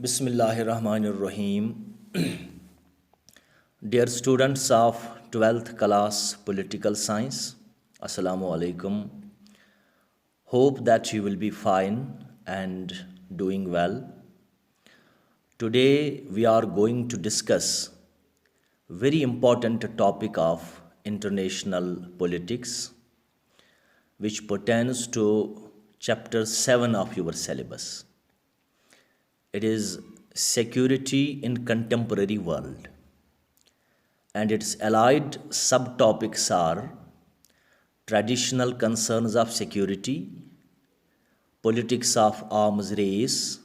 Bismillahirrahmanirrahim. Dear students of 12th class Political Science, Assalamu alaikum. Hope that you will be fine and doing well. Today we are going to discuss very important topic of international politics, which pertains to chapter 7 of your syllabus. It is security in contemporary world, and its allied subtopics are traditional concerns of security, politics of arms race,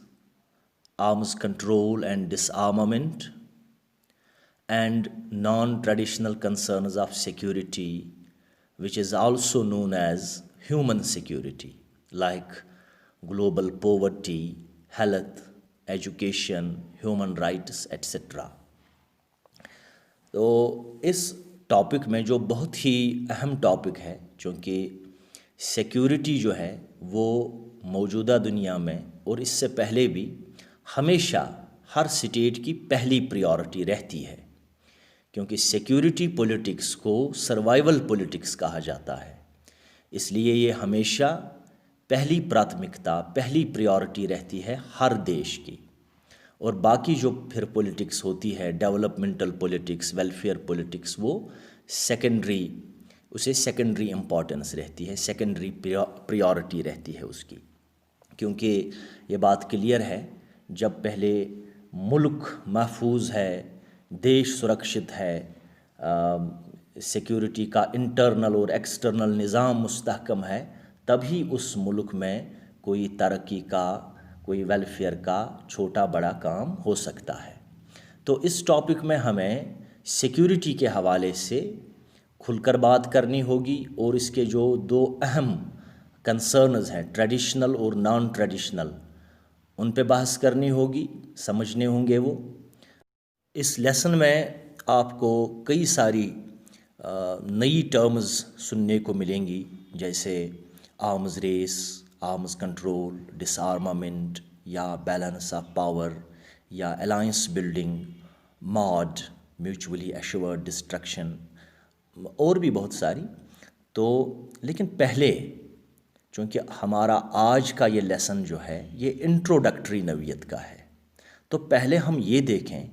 arms control and disarmament, and non-traditional concerns of security, which is also known as human security, like global poverty, health, education, human rights etcetera. تو اس topic میں جو بہت ہی اہم topic ہے، چونکہ security جو ہے وہ موجودہ دنیا میں اور اس سے پہلے بھی ہمیشہ ہر سٹیٹ کی پہلی پریورٹی رہتی ہے، کیونکہ سیکیورٹی پولیٹکس کو سروائیول پولیٹکس کہا جاتا ہے. اس لیے یہ ہمیشہ پہلی پراتمکتا، پہلی پریورٹی رہتی ہے ہر دیش کی، اور باقی جو پھر پولیٹکس ہوتی ہے، ڈیولپمنٹل پولیٹکس، ویلفیئر پولیٹکس، وہ اسے سیکنڈری امپورٹنس رہتی ہے، سیکنڈری پریورٹی رہتی ہے اس کی. کیونکہ یہ بات کلیئر ہے، جب پہلے ملک محفوظ ہے، دیش سرکشت ہے، سیکیورٹی کا انٹرنل اور ایکسٹرنل نظام مستحکم ہے، تبھی اس ملک میں کوئی ترقی کا، کوئی ویلفیئر کا چھوٹا بڑا کام ہو سکتا ہے. تو اس ٹاپک میں ہمیں سیکیورٹی کے حوالے سے کھل کر بات کرنی ہوگی، اور اس کے جو دو اہم کنسرنز ہیں، ٹریڈیشنل اور نان ٹریڈیشنل، ان پہ بحث کرنی ہوگی، سمجھنے ہوں گے وہ. اس لیسن میں آپ کو کئی ساری نئی ٹرمز سننے کو ملیں گی، جیسے آرمز ریس، آرمز کنٹرول، ڈس آرمامنٹ، یا بیلنس آف پاور، یا alliance building, mod, mutually assured destruction, اور بھی بہت ساری. تو لیکن پہلے، چونکہ ہمارا آج کا یہ لیسن جو ہے یہ انٹروڈکٹری نوعیت کا ہے، تو پہلے ہم یہ دیکھیں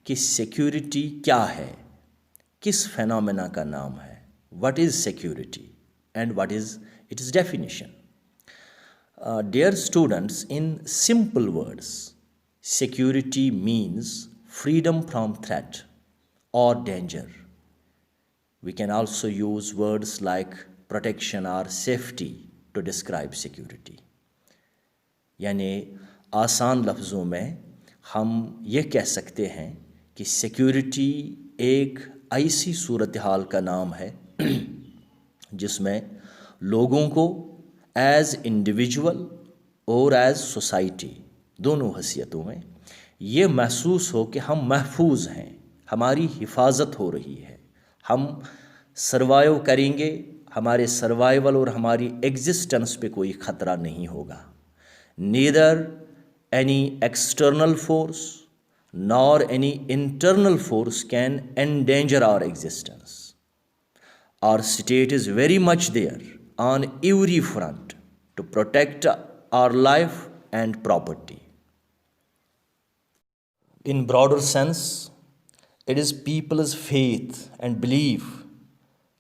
کہ سیکیورٹی کیا ہے، کس فینومینا کا نام ہے. What is security and what is its definition. Dear students, in simple words, security means freedom from threat or danger. We can also use words like protection or safety to describe security. یعنی آسان لفظوں میں ہم یہ کہہ سکتے ہیں کہ سیکیورٹی ایک ایسی صورتحال کا نام ہے جس میں لوگوں کو ایز انڈیویجول اور ایز سوسائٹی، دونوں حیثیتوں میں، یہ محسوس ہو کہ ہم محفوظ ہیں، ہماری حفاظت ہو رہی ہے، ہم سروائیو کریں گے، ہمارے سروائیول اور ہماری ایگزسٹنس پہ کوئی خطرہ نہیں ہوگا. Neither any external force nor any internal force can endanger our existence. Our state is very much there on every front to protect our life and property. In broader sense, it is people's faith and belief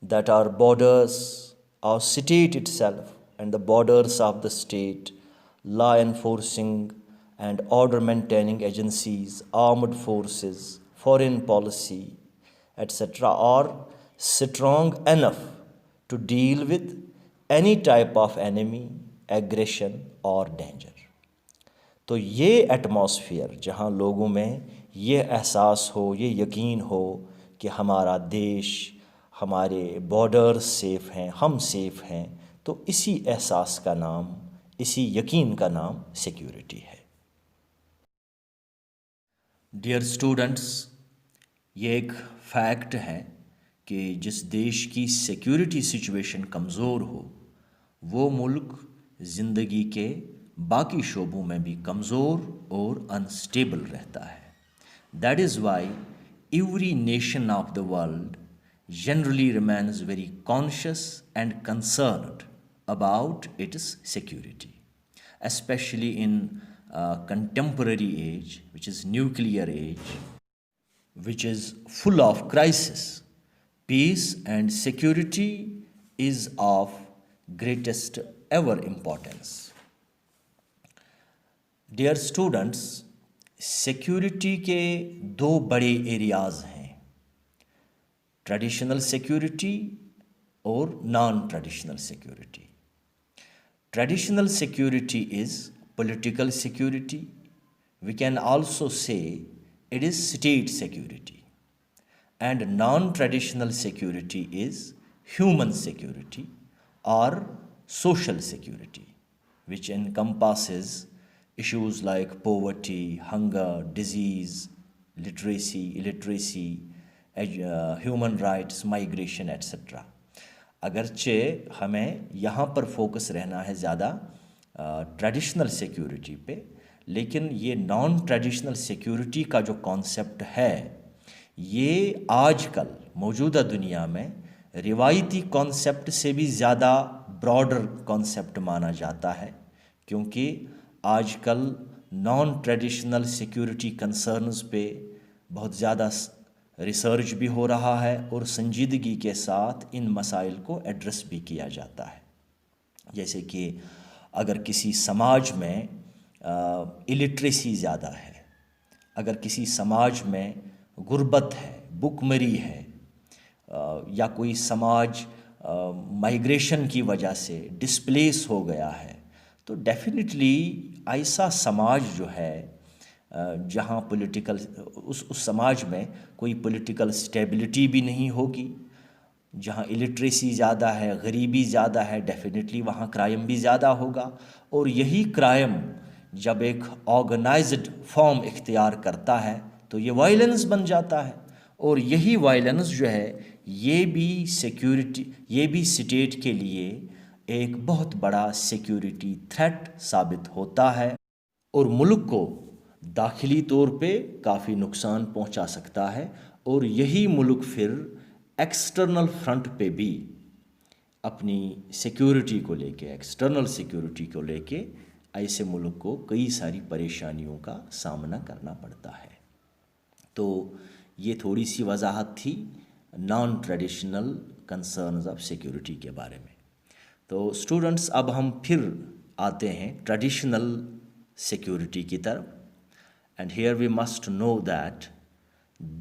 that our borders, our state itself, and the borders of the state, law enforcing and order maintaining agencies, armed forces, foreign policy, etc., are strong enough to deal with any type of enemy, aggression or danger. تو یہ atmosphere جہاں لوگوں میں یہ احساس ہو، یہ یقین ہو کہ ہمارا دیش، ہمارے بارڈر سیف ہیں، ہم سیف ہیں، تو اسی احساس کا نام، اسی یقین کا نام سیکیورٹی ہے. ڈیئر اسٹوڈنٹس، یہ ایک فیکٹ ہے کہ جس دیش کی سیکیورٹی سچویشن کمزور ہو، وہ ملک زندگی کے باقی شعبوں میں بھی کمزور اور انسٹیبل رہتا ہے. That is why every nation of the world generally remains very conscious and concerned about its security, especially in contemporary age, which is nuclear age, which is full of crisis. Peace and security is of greatest ever importance. Dear students, security کے دو بڑے areas ہیں، traditional security اور non traditional security. Traditional security is political security. We can also say it is state security. And non traditional security is human security اور social security, which encompasses issues like poverty, hunger, disease, literacy, illiteracy, human rights, migration etcetera. اگرچہ ہمیں یہاں پر focus رہنا ہے زیادہ traditional security پہ، لیکن یہ نان ٹریڈیشنل سیکیورٹی کا جو کانسیپٹ ہے یہ آج کل موجودہ دنیا میں روایتی کانسیپٹ سے بھی زیادہ براڈر کانسیپٹ مانا جاتا ہے، کیونکہ آج کل نان ٹریڈیشنل سیکیورٹی کنسرنز پہ بہت زیادہ ریسرچ بھی ہو رہا ہے اور سنجیدگی کے ساتھ ان مسائل کو ایڈریس بھی کیا جاتا ہے. جیسے کہ اگر کسی سماج میں الٹریسی زیادہ ہے، اگر کسی سماج میں غربت ہے، بھوکمری ہے، یا کوئی سماج مائیگریشن کی وجہ سے ڈسپلیس ہو گیا ہے، تو ڈیفینیٹلی ایسا سماج جو ہے جہاں پولیٹیکل اس سماج میں کوئی پولیٹیکل اسٹیبلٹی بھی نہیں ہوگی، جہاں الٹریسی زیادہ ہے، غریبی زیادہ ہے، ڈیفینیٹلی وہاں کرائم بھی زیادہ ہوگا. اور یہی کرائم جب ایک آرگنائزڈ فارم اختیار کرتا ہے تو یہ وائلنس بن جاتا ہے، اور یہی وائلنس جو ہے یہ بھی سیکیورٹی، یہ بھی اسٹیٹ کے لیے ایک بہت بڑا سیکیورٹی تھریٹ ثابت ہوتا ہے، اور ملک کو داخلی طور پہ کافی نقصان پہنچا سکتا ہے. اور یہی ملک پھر ایکسٹرنل فرنٹ پہ بھی اپنی سیکیورٹی کو لے کے، ایکسٹرنل سیکیورٹی کو لے کے ایسے ملک کو کئی ساری پریشانیوں کا سامنا کرنا پڑتا ہے. تو یہ تھوڑی سی وضاحت تھی naan traditional concerns of security کے بارے میں. تو اسٹوڈنٹس، اب ہم پھر آتے ہیں ٹریڈیشنل سیکیورٹی کی طرف. And here we must know that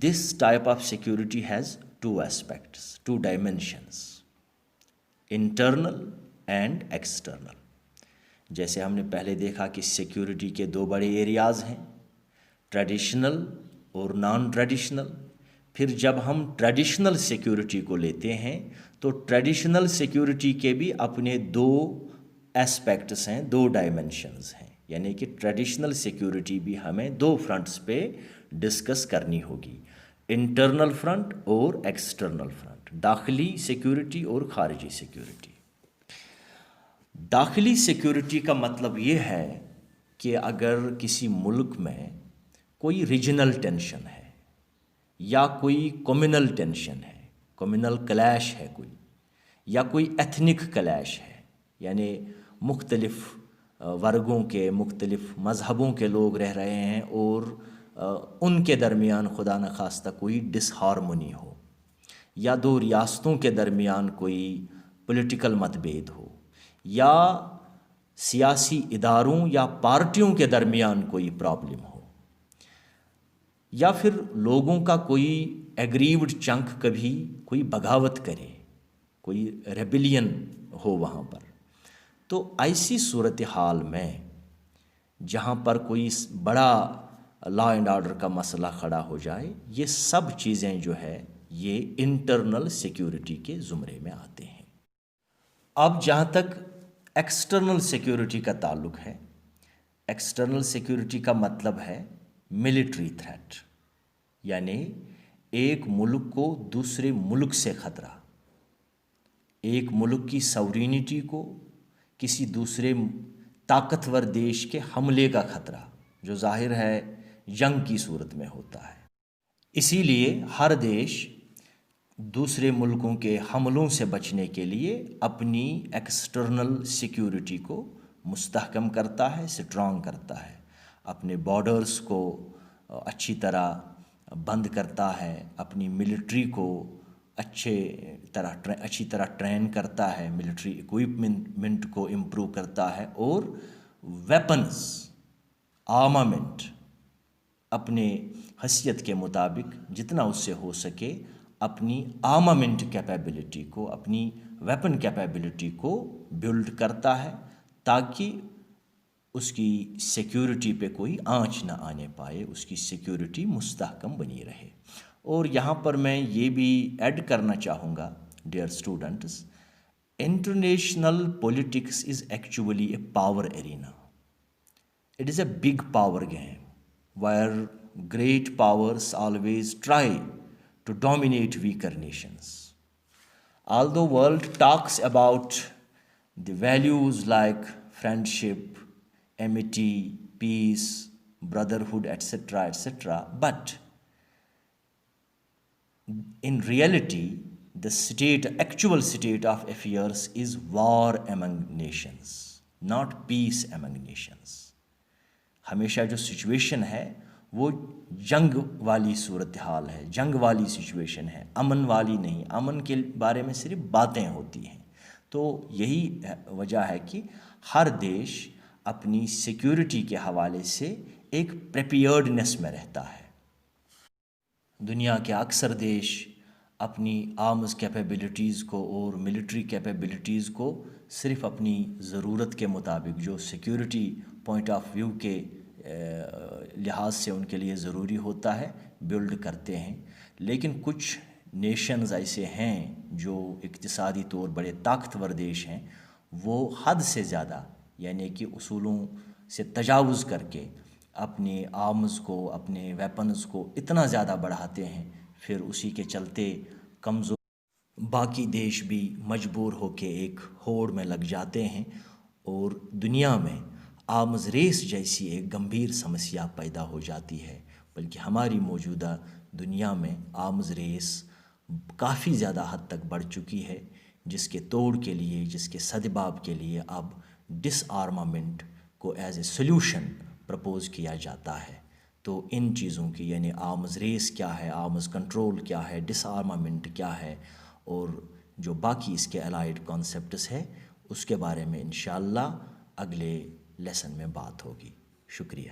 this type of security has two aspects, two dimensions, internal and external. جیسے ہم نے پہلے دیکھا کہ سیکیورٹی کے دو بڑے ایریاز ہیں، ٹریڈیشنل اور نان ٹریڈیشنل. پھر جب ہم ٹریڈیشنل سیکیورٹی کو لیتے ہیں تو ٹریڈیشنل سیکیورٹی کے بھی اپنے دو ایسپیکٹس ہیں، دو ڈائمنشنز ہیں. یعنی کہ ٹریڈیشنل سیکیورٹی بھی ہمیں دو فرنٹس پہ ڈسکس کرنی ہوگی، انٹرنل فرنٹ اور ایکسٹرنل فرنٹ، داخلی سیکیورٹی اور خارجی سیکیورٹی. داخلی سیکیورٹی کا مطلب یہ ہے کہ اگر کسی ملک میں کوئی ریجنل ٹینشن ہے یا کوئی کمیونل ٹینشن ہے، کمیونل کلیش ہے کوئی، یا کوئی ایتھنک کلیش ہے، یعنی مختلف ورگوں کے، مختلف مذہبوں کے لوگ رہ رہے ہیں اور ان کے درمیان خدا نخواستہ کوئی ڈس ہارمونی ہو، یا دو ریاستوں کے درمیان کوئی پولیٹیکل متبھید ہو، یا سیاسی اداروں یا پارٹیوں کے درمیان کوئی پرابلم ہو، یا پھر لوگوں کا کوئی ایگریوڈ چنک کبھی کوئی بغاوت کرے، کوئی ریبیلین ہو وہاں پر. تو ایسی صورتحال میں جہاں پر کوئی بڑا لا اینڈ آرڈر کا مسئلہ کھڑا ہو جائے، یہ سب چیزیں جو ہے یہ انٹرنل سیکیورٹی کے زمرے میں آتے ہیں. اب جہاں تک ایکسٹرنل سیکیورٹی کا تعلق ہے، ایکسٹرنل سیکیورٹی کا مطلب ہے ملٹری تھریٹ، یعنی ایک ملک کو دوسرے ملک سے خطرہ، ایک ملک کی سورینٹی کو کسی دوسرے طاقتور دیش کے حملے کا خطرہ جو ظاہر ہے جنگ کی صورت میں ہوتا ہے۔ اسی لیے ہر دیش دوسرے ملکوں کے حملوں سے بچنے کے لیے اپنی ایکسٹرنل سیکیورٹی کو مستحکم کرتا ہے، اسٹرانگ کرتا ہے، اپنے بارڈرز کو اچھی طرح بند کرتا ہے، اپنی ملٹری کو اچھی طرح ٹرین کرتا ہے، ملٹری ایکوپمنٹ کو امپروو کرتا ہے، اور ویپنز آرمامنٹ اپنے حیثیت کے مطابق جتنا اس سے ہو سکے اپنی آرمامنٹ کیپیبلٹی کو، اپنی ویپن کیپیبلٹی کو بلڈ کرتا ہے تاکہ اس کی سیکیورٹی پہ کوئی آنچ نہ آنے پائے، اس کی سیکیورٹی مستحکم بنی رہے۔ اور یہاں پر میں یہ بھی ایڈ کرنا چاہوں گا dear students, international politics is actually a power arena. It is a big power game where great powers always try to dominate weaker nations. Although world talks about the values like friendship, amity, peace, brotherhood, etc., but in reality, the actual state of affairs is war among nations, not peace among nations. ہمیشہ جو situation ہے وہ جنگ والی صورتحال ہے، جنگ والی سچویشن ہے، امن والی نہیں، امن کے بارے میں صرف باتیں ہوتی ہیں۔ تو یہی وجہ ہے کہ ہر دیش اپنی سیکیورٹی کے حوالے سے ایک پریپیئرڈنس میں رہتا ہے۔ دنیا کے اکثر دیش اپنی آرمز کیپیبلٹیز کو اور ملٹری کیپیبلٹیز کو صرف اپنی ضرورت کے مطابق، جو سیکیورٹی پوائنٹ آف ویو کے لحاظ سے ان کے لیے ضروری ہوتا ہے، بلڈ کرتے ہیں۔ لیکن کچھ نیشنز ایسے ہیں جو اقتصادی طور بڑے طاقتور دیش ہیں، وہ حد سے زیادہ یعنی کہ اصولوں سے تجاوز کر کے اپنے آرمز کو، اپنے ویپنز کو اتنا زیادہ بڑھاتے ہیں، پھر اسی کے چلتے کمزور باقی دیش بھی مجبور ہو کے ایک ہوڑ میں لگ جاتے ہیں، اور دنیا میں آرمز ریس جیسی ایک گمبھیر سمسیا پیدا ہو جاتی ہے۔ بلکہ ہماری موجودہ دنیا میں آرمز ریس کافی زیادہ حد تک بڑھ چکی ہے، جس کے توڑ کے لیے، جس کے سدباب کے لیے اب ڈس آرمامنٹ کو ایز اے سلیوشن پرپوز کیا جاتا ہے۔ تو ان چیزوں کی یعنی آرمز ریس کیا ہے، آرمز کنٹرول کیا ہے، ڈس آرمامنٹ کیا ہے، اور جو باقی اس کے الائڈ کانسیپٹس ہے، اس کے بارے میں انشاءاللہ اگلے لیسن میں بات ہوگی۔ شکریہ۔